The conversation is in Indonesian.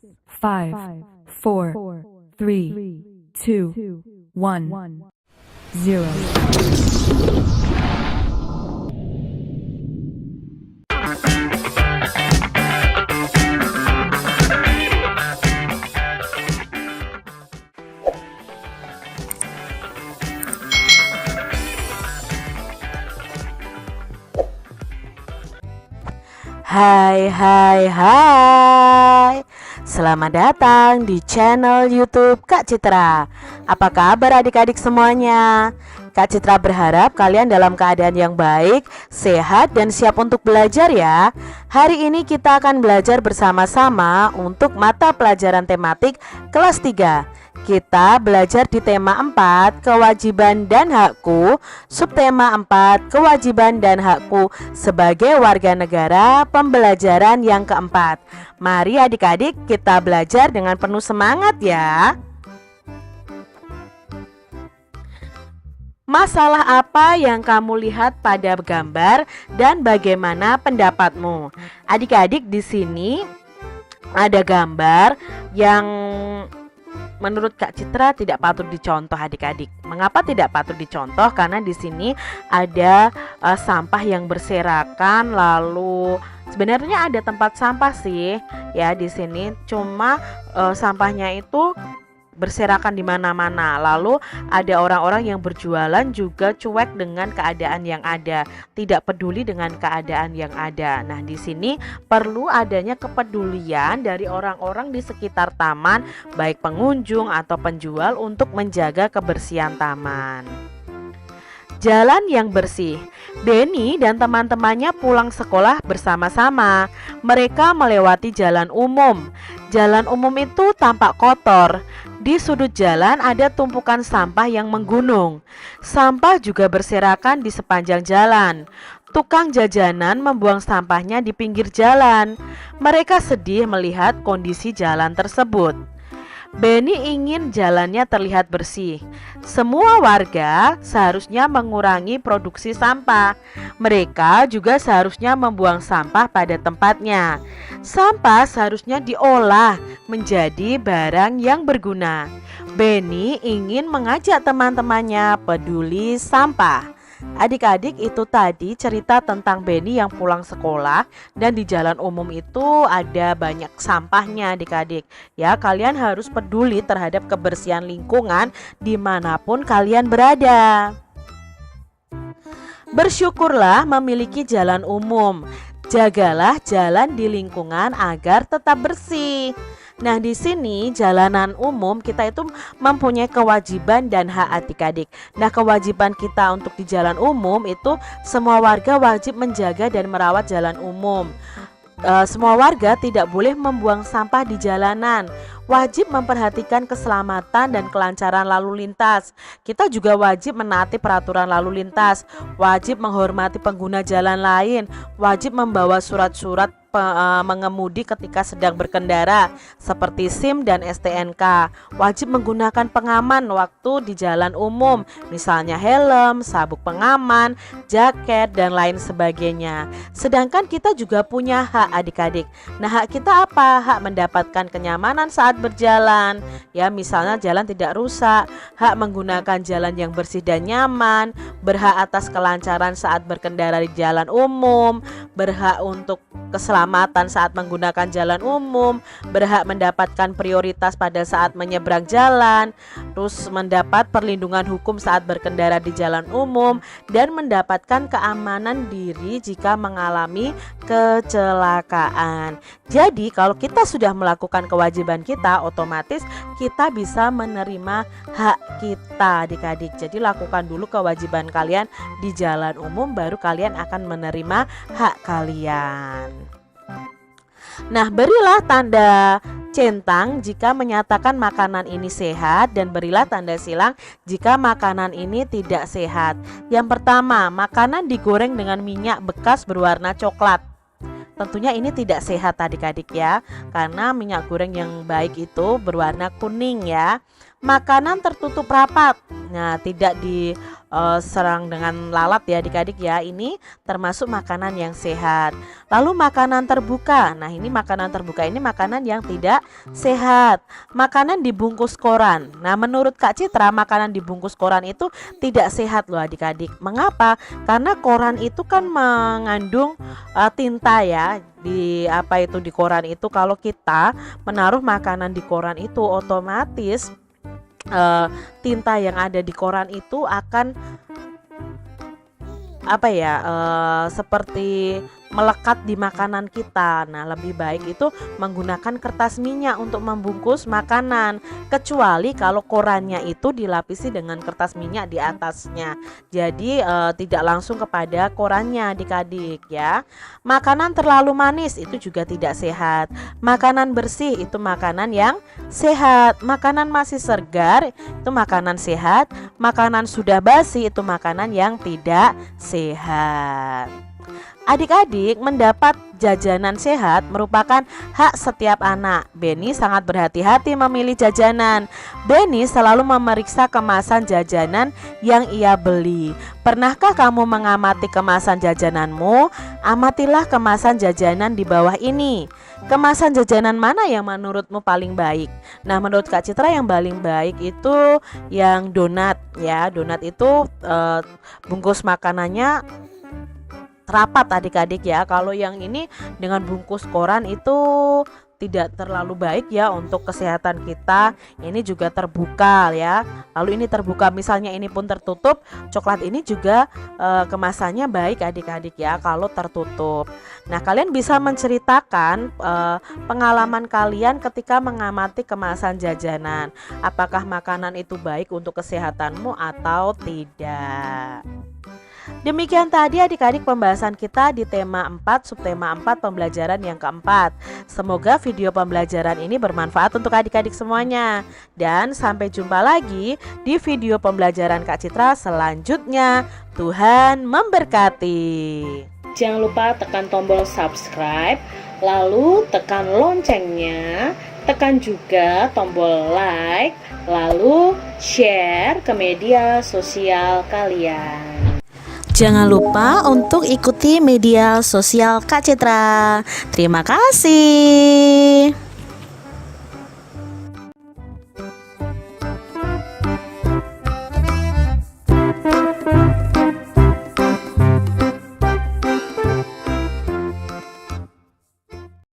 5, 4, 3, 2, 1, 0. Hai hai hai. Selamat datang di channel YouTube Kak Citra. Apa kabar adik-adik semuanya? Kak Citra berharap kalian dalam keadaan yang baik, sehat dan siap untuk belajar ya. Hari ini kita akan belajar bersama-sama untuk mata pelajaran tematik kelas 3. Kita belajar di tema 4, kewajiban dan hakku, subtema 4, kewajiban dan hakku sebagai warga negara, pembelajaran yang keempat. Mari adik-adik kita belajar dengan penuh semangat ya. Masalah apa yang kamu lihat pada gambar dan bagaimana pendapatmu? Adik-adik, di sini ada gambar yang menurut Kak Citra tidak patut dicontoh adik-adik. Mengapa tidak patut dicontoh? Karena di sini ada sampah yang berserakan, lalu sebenarnya ada tempat sampah sih ya di sini. Cuma sampahnya itu berserakan di mana-mana. Lalu ada orang-orang yang berjualan juga cuek dengan keadaan yang ada, tidak peduli dengan keadaan yang ada. Nah, di sini perlu adanya kepedulian dari orang-orang di sekitar taman, baik pengunjung atau penjual, untuk menjaga kebersihan taman. Jalan yang bersih. Benny dan teman-temannya pulang sekolah bersama-sama. Mereka melewati jalan umum. Jalan umum itu tampak kotor. Di sudut jalan ada tumpukan sampah yang menggunung. Sampah juga berserakan di sepanjang jalan. Tukang jajanan membuang sampahnya di pinggir jalan. Mereka sedih melihat kondisi jalan tersebut. Benny ingin jalannya terlihat bersih. Semua warga seharusnya mengurangi produksi sampah. Mereka juga seharusnya membuang sampah pada tempatnya. Sampah seharusnya diolah menjadi barang yang berguna. Benny ingin mengajak teman-temannya peduli sampah. Adik-adik, itu tadi cerita tentang Benny yang pulang sekolah dan di jalan umum itu ada banyak sampahnya adik-adik. Ya, kalian harus peduli terhadap kebersihan lingkungan dimanapun kalian berada. Bersyukurlah memiliki jalan umum. Jagalah jalan di lingkungan agar tetap bersih. Nah, di sini jalanan umum kita itu mempunyai kewajiban dan hak adik-adik. Nah, kewajiban kita untuk di jalan umum itu semua warga wajib menjaga dan merawat jalan umum. Semua warga tidak boleh membuang sampah di jalanan. Wajib memperhatikan keselamatan dan kelancaran lalu lintas. Kita juga wajib menaati peraturan lalu lintas. Wajib menghormati pengguna jalan lain. Wajib membawa surat-surat mengemudi ketika sedang berkendara seperti SIM dan STNK. Wajib menggunakan pengaman waktu di jalan umum, misalnya helm, sabuk pengaman, jaket dan lain sebagainya. Sedangkan kita juga punya hak adik-adik. Nah, hak kita apa? Hak mendapatkan kenyamanan saat berjalan. Ya, misalnya jalan tidak rusak, hak menggunakan jalan yang bersih dan nyaman, berhak atas kelancaran saat berkendara di jalan umum, berhak untuk keselamatan saat menggunakan jalan umum, berhak mendapatkan prioritas pada saat menyeberang jalan, terus mendapat perlindungan hukum saat berkendara di jalan umum, dan mendapatkan keamanan diri jika mengalami kecelakaan. Jadi kalau kita sudah melakukan kewajiban kita, otomatis kita bisa menerima hak kita adik-adik. Jadi lakukan dulu kewajiban kalian di jalan umum, baru kalian akan menerima hak kalian. Nah, berilah tanda centang jika menyatakan makanan ini sehat dan berilah tanda silang jika makanan ini tidak sehat. Yang pertama, makanan digoreng dengan minyak bekas berwarna coklat. Tentunya ini tidak sehat adik-adik ya, karena minyak goreng yang baik itu berwarna kuning ya. makanan tertutup rapat. Nah, tidak diserang dengan lalat ya adik-adik ya. Ini termasuk makanan yang sehat. Lalu makanan terbuka. Nah, ini makanan terbuka ini makanan yang tidak sehat. Makanan dibungkus koran. Nah, menurut Kak Citra, makanan dibungkus koran itu tidak sehat loh adik-adik. Mengapa? Karena koran itu kan mengandung tinta ya. Di koran itu, kalau kita menaruh makanan di koran itu, otomatis tinta yang ada di koran itu akan seperti melekat di makanan kita. Nah, lebih baik itu menggunakan kertas minyak untuk membungkus makanan, kecuali kalau korannya itu dilapisi dengan kertas minyak di atasnya. Jadi tidak langsung kepada korannya adik-adik ya. Makanan terlalu manis itu juga tidak sehat. Makanan bersih itu makanan yang sehat. Makanan masih segar itu makanan sehat. Makanan sudah basi itu makanan yang tidak sehat. Adik-adik, mendapat jajanan sehat merupakan hak setiap anak. Benny sangat berhati-hati memilih jajanan. Benny selalu memeriksa kemasan jajanan yang ia beli. Pernahkah kamu mengamati kemasan jajananmu? Amatilah kemasan jajanan di bawah ini. Kemasan jajanan mana yang menurutmu paling baik? Nah, menurut Kak Citra yang paling baik itu yang donat ya. Donat itu bungkus makanannya rapat adik-adik ya. Kalau yang ini dengan bungkus koran itu tidak terlalu baik ya untuk kesehatan kita. Ini juga terbuka ya. Lalu ini terbuka, misalnya ini pun tertutup. Coklat ini juga kemasannya baik adik-adik ya kalau tertutup. Nah, kalian bisa menceritakan pengalaman kalian ketika mengamati kemasan jajanan. Apakah makanan itu baik untuk kesehatanmu atau tidak? Demikian tadi adik-adik pembahasan kita di tema 4, subtema 4 pembelajaran yang keempat. Semoga video pembelajaran ini bermanfaat untuk adik-adik semuanya. Dan sampai jumpa lagi di video pembelajaran Kak Citra selanjutnya. Tuhan memberkati. Jangan lupa tekan tombol subscribe, lalu tekan loncengnya, tekan juga tombol like, lalu share ke media sosial kalian. Jangan lupa untuk ikuti media sosial Kak Citra. Terima kasih.